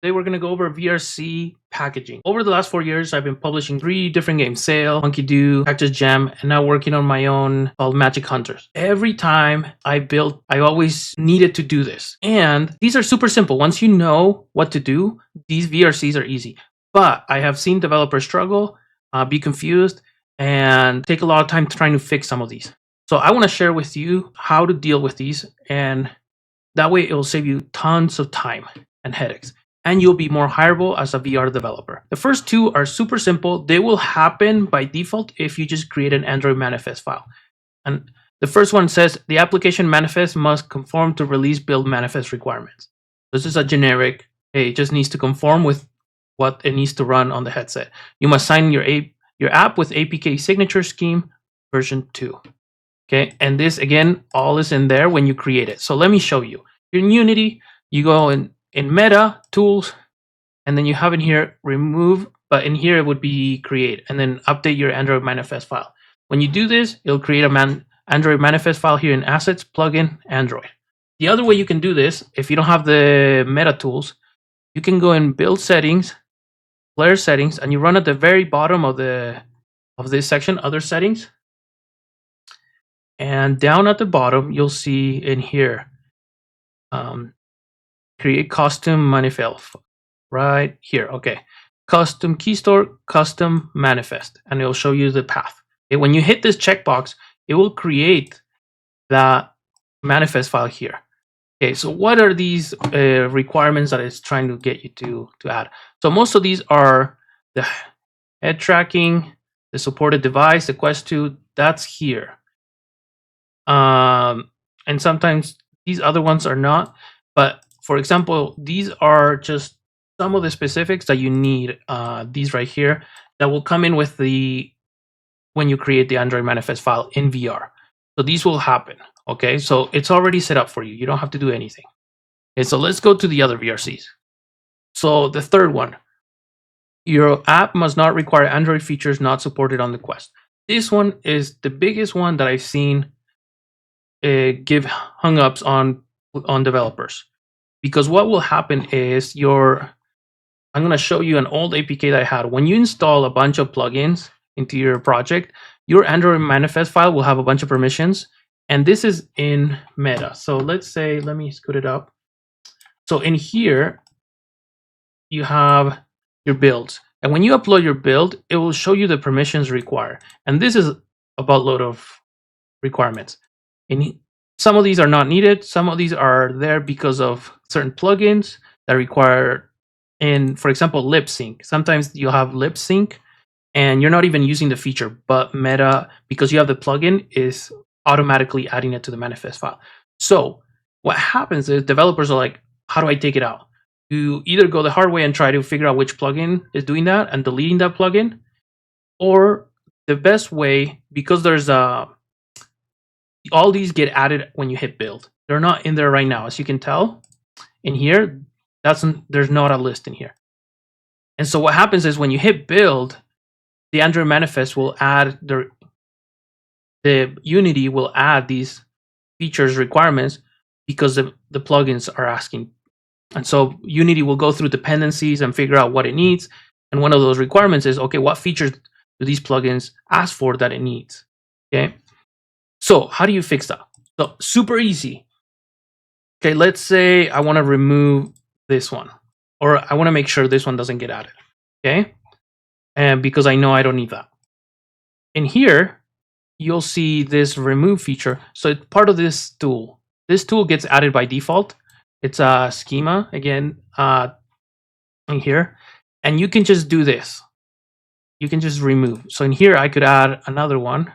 Today we're going to go over VRC packaging. Over the last 4 years, I've been publishing 3 different games: Sail, Monkey Do, Cactus Jam, and now working on my own called Magic Hunters. Every time I built, I always needed to do this. And these are super simple. Once you know what to do, these VRCs are easy. But I have seen developers struggle, be confused, and take a lot of time trying to fix some of these. So I want to share with you how to deal with these, and that way it will save you tons of time and headaches, and you'll be more hireable as a VR developer. The first 2 are super simple. They will happen by default if you just create an Android manifest file. And the first one says the application manifest must conform to release build manifest requirements. This is a generic, hey, it just needs to conform with what it needs to run on the headset. You must sign your app with APK signature scheme version 2. Okay, and this again, all is in there when you create it. So let me show you. In Unity, you go in Meta, Tools, and then you have in here remove, but in here it would be create, and then update your Android manifest file. When you do this, it'll create a Android manifest file here in Assets, Plugin, Android. The other way you can do this, if you don't have the Meta tools, you can go in Build Settings, Player Settings, and you run at the very bottom of this section, Other Settings. And down at the bottom, you'll see in here, create custom manifest right here. Okay, custom key store, custom manifest, and it'll show you the path. Okay, when you hit this checkbox, it will create that manifest file here. Okay, so what are these requirements that it's trying to get you to add? So most of these are the head tracking, the supported device, the Quest 2, that's here. And sometimes these other ones are not, but for example, these are just some of the specifics that you need, these right here, that will come in with when you create the Android manifest file in VR. So these will happen, okay? So it's already set up for you. You don't have to do anything. Okay, so let's go to the other VRCs. So the third one, your app must not require Android features not supported on the Quest. This one is the biggest one that I've seen give hung-ups on developers, because what will happen is I'm going to show you an old APK that I had. When you install a bunch of plugins into your project, your Android manifest file will have a bunch of permissions, and this is in Meta. So let's say, let me scoot it up. So in here, you have your builds, and when you upload your build, it will show you the permissions required, and this is a boatload of requirements. And some of these are not needed. Some of these are there because of certain plugins that require, for example, lip sync. Sometimes you'll have lip sync and you're not even using the feature, but Meta, because you have the plugin, is automatically adding it to the manifest file. So what happens is developers are like, how do I take it out? You either go the hard way and try to figure out which plugin is doing that and deleting that plugin, or the best way, because there's all these get added when you hit build. They're not in there right now, as you can tell. In here, there's not a list in here. And so what happens is when you hit build, the Android manifest will add the Unity will add these features requirements because the plugins are asking. And so Unity will go through dependencies and figure out what it needs. And one of those requirements is, okay, what features do these plugins ask for that it needs? Okay. So how do you fix that? So super easy. Okay, let's say I want to remove this one, or I want to make sure this one doesn't get added. Okay, and because I know I don't need that. In here, you'll see this remove feature. So it's part of this tool. This tool gets added by default. It's a schema again in here, and you can just do this. You can just remove. So in here, I could add another one.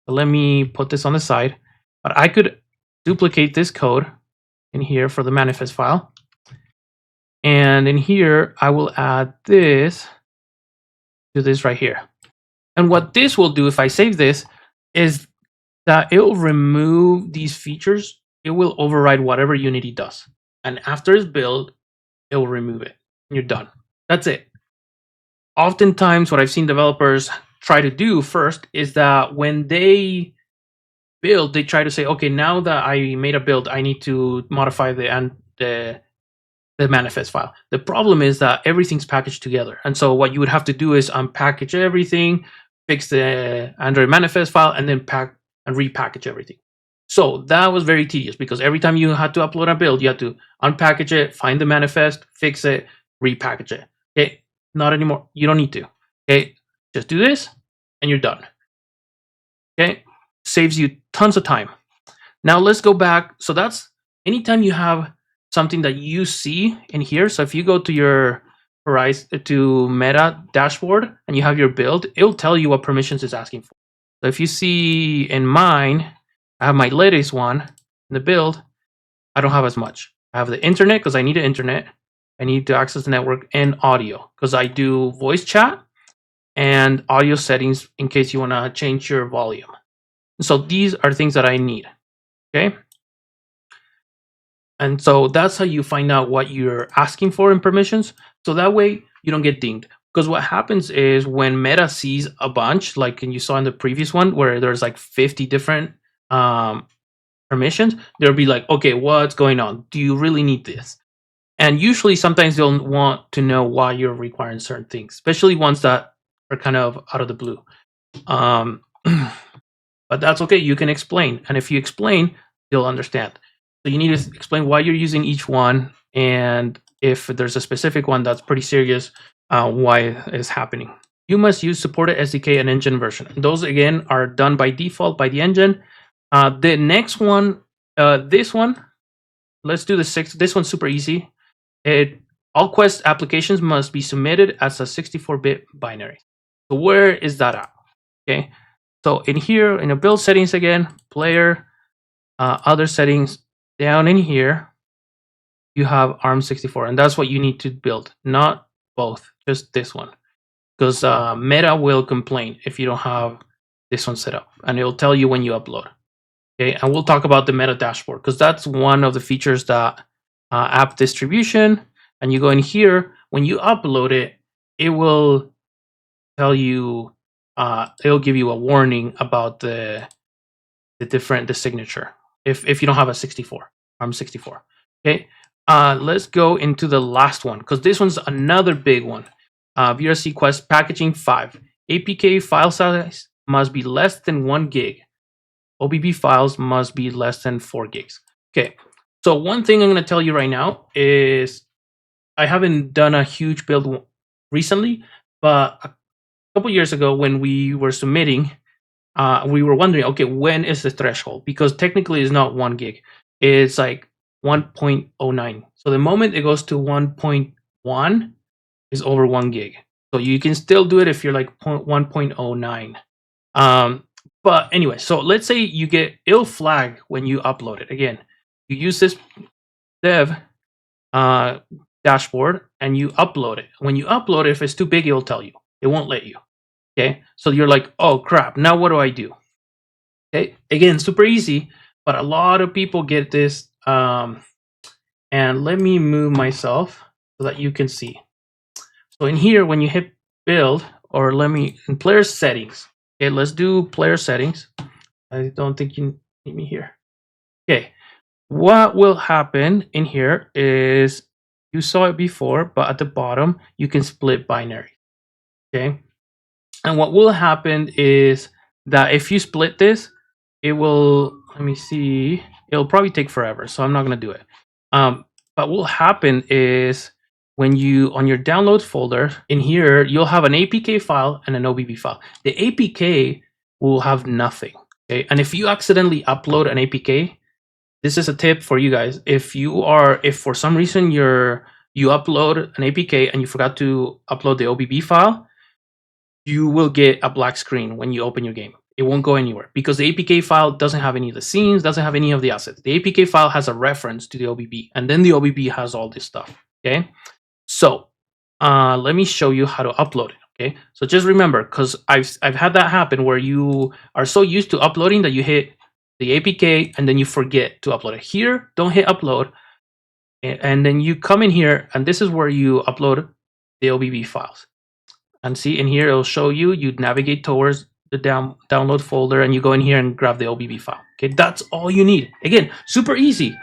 Let me put this on the side, but I could duplicate this code in here for the manifest file. And in here, I will add this to this right here. And what this will do, if I save this, is that it will remove these features. It will override whatever Unity does. And after it's built, it will remove it. And you're done. That's it. Oftentimes, what I've seen developers try to do first is that when they build, they try to say, okay, now that I made a build, I need to modify the the manifest file. The problem is that everything's packaged together. And so what you would have to do is unpackage everything, fix the Android manifest file, and then pack and repackage everything. So that was very tedious because every time you had to upload a build, you had to unpackage it, find the manifest, fix it, repackage it. Okay, not anymore. You don't need to. Okay, just do this and you're done. Okay, saves you tons of time. Now let's go back. So that's anytime you have something that you see in here. So if you go to your Horizon to Meta dashboard and you have your build, it'll tell you what permissions it's asking for. So if you see in mine, I have my latest one in the build. I don't have as much. I have the internet because I need the internet. I need to access the network and audio because I do voice chat and audio settings in case you want to change your volume. So these are things that I need. Okay. And so that's how you find out what you're asking for in permissions. So that way you don't get dinged. Because what happens is when Meta sees a bunch, like you saw in the previous one, where there's like 50 different permissions, they'll be like, okay, what's going on? Do you really need this? And usually sometimes they'll want to know why you're requiring certain things, especially ones that are kind of out of the blue. But that's okay. You can explain. And if you explain, they'll understand. So you need to explain why you're using each one. And if there's a specific one that's pretty serious, why it is happening. You must use supported SDK and engine version. Those, again, are done by default by the engine. The next one, this one, let's do the 6. This one's super easy. All Quest applications must be submitted as a 64-bit binary. So where is that at? Okay. So in here, in the build settings again, player, other settings, down in here, you have ARM64, and that's what you need to build, not both, just this one. Because Meta will complain if you don't have this one set up, and it'll tell you when you upload. Okay, and we'll talk about the Meta dashboard, because that's one of the features that app distribution, and you go in here, when you upload it, it will tell you, it'll give you a warning about the signature if you don't have a 64 ARM64. Okay, let's go into the last one because this one's another big one. VRC.Packaging 5. APK file size must be less than 1 gig. OBB files must be less than 4 gigs. Okay, so one thing I'm going to tell you right now is I haven't done a huge build recently, but a couple years ago when we were submitting, we were wondering, okay, when is the threshold? Because technically it's not 1 gig. It's like 1.09. So the moment it goes to 1.1 is over 1 gig. So you can still do it if you're like 1.09. But anyway, so let's say you get it'll flag when you upload it. Again, you use this dev dashboard and you upload it. When you upload it, if it's too big, it'll tell you. It won't let you. Okay, so you're like, oh crap, now what do I do? Okay, again, super easy, but a lot of people get this. And let me move myself so that you can see. So in here, when you hit build, or in player settings, okay, let's do player settings. I don't think you need me here. Okay, what will happen in here is you saw it before, but at the bottom, you can split binary. Okay. And what will happen is that if you split this, it will, let me see, it'll probably take forever. So I'm not going to do it. But what will happen is when you, on your downloads folder in here, you'll have an APK file and an OBB file. The APK will have nothing. Okay. And if you accidentally upload an APK, this is a tip for you guys. If for some reason you upload an APK and you forgot to upload the OBB file, you will get a black screen when you open your game. It won't go anywhere because the APK file doesn't have any of the scenes, doesn't have any of the assets. The APK file has a reference to the OBB, and then the OBB has all this stuff. Okay, so let me show you how to upload it. Okay, so just remember, because I've had that happen where you are so used to uploading that you hit the APK and then you forget to upload it. Here, don't hit upload, and then you come in here, and this is where you upload the OBB files. And see in here, it'll show you, you navigate towards the download folder and you go in here and grab the OBB file. Okay, that's all you need. Again, super easy.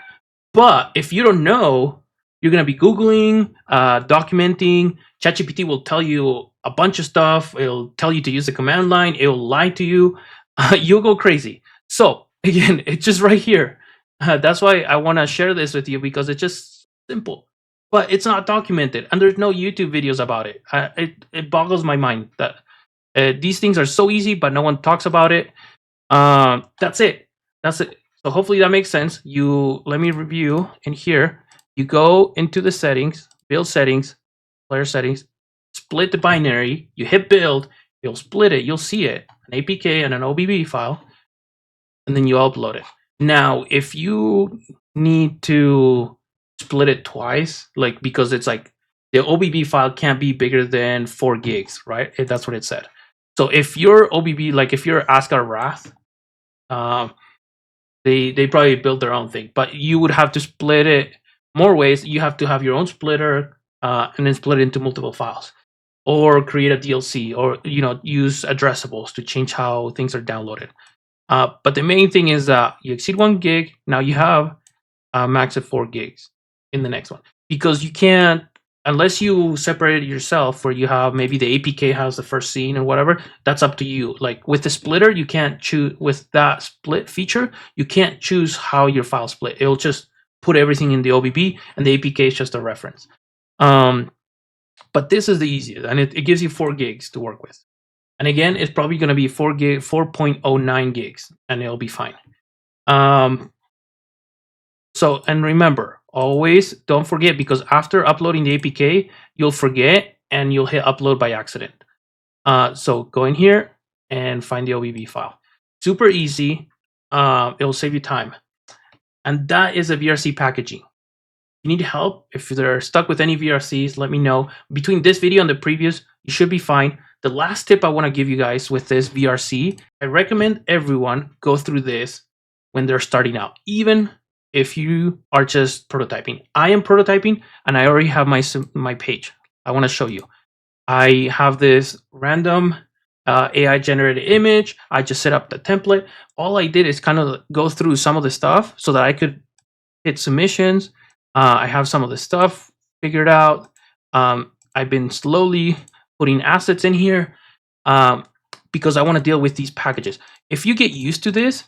But if you don't know, you're going to be Googling, documenting. ChatGPT will tell you a bunch of stuff. It'll tell you to use the command line. It'll lie to you. You'll go crazy. So again, it's just right here. That's why I want to share this with you, because it's just simple, but it's not documented, and there's no YouTube videos about it. It boggles my mind that these things are so easy, but no one talks about it. That's it. So hopefully that makes sense. Let me review in here. You go into the settings, build settings, player settings, split the binary. You hit build. You'll split it. You'll see it, an APK and an OBB file, and then you upload it. Now, if you need to split it twice, like because it's like the OBB file can't be bigger than 4 gigs, right? That's what it said. So if your OBB, like if you're Asgard Wrath, they probably built their own thing, but you would have to split it more ways. You have to have your own splitter and then split it into multiple files, or create a DLC, or use addressables to change how things are downloaded. But the main thing is that you exceed 1 gig, now you have a max of 4 gigs in the next one, because you can't, unless you separate it yourself, where you have maybe the APK has the first scene or whatever. That's up to you. Like with the splitter, you can't choose. With that split feature, you can't choose how your file split. It'll just put everything in the OBB, and the APK is just a reference. But this is the easiest, and it gives you 4 gigs to work with. And again, it's probably going to be 4.09 gigs, and it'll be fine. So, and remember, always don't forget, because after uploading the APK, you'll forget and you'll hit upload by accident. So go in here and find the OBB file. Super easy. It'll save you time. And that is a VRC.Packaging. If you need help, if they're stuck with any VRCs, let me know. Between this video and the previous, you should be fine. The last tip I want to give you guys with this VRC, I recommend everyone go through this when they're starting out, even if you are just prototyping. I am prototyping, and I already have my page. I want to show you. I have this random AI generated image. I just set up the template. All I did is kind of go through some of the stuff so that I could hit submissions. I have some of the stuff figured out. I've been slowly putting assets in here because I want to deal with these packages. If you get used to this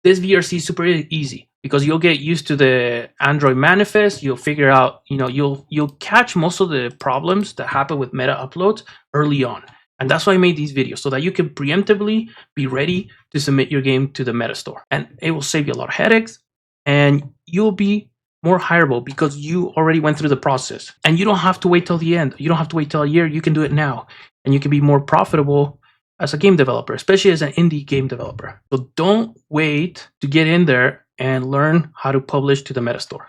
VRC is super easy, because you'll get used to the Android manifest. You'll figure out, you'll catch most of the problems that happen with meta uploads early on. And that's why I made these videos, so that you can preemptively be ready to submit your game to the meta store. And it will save you a lot of headaches, and you'll be more hireable because you already went through the process. And you don't have to wait till the end. You don't have to wait till a year. You can do it now, and you can be more profitable as a game developer, especially as an indie game developer. So don't wait to get in there and learn how to publish to the meta store.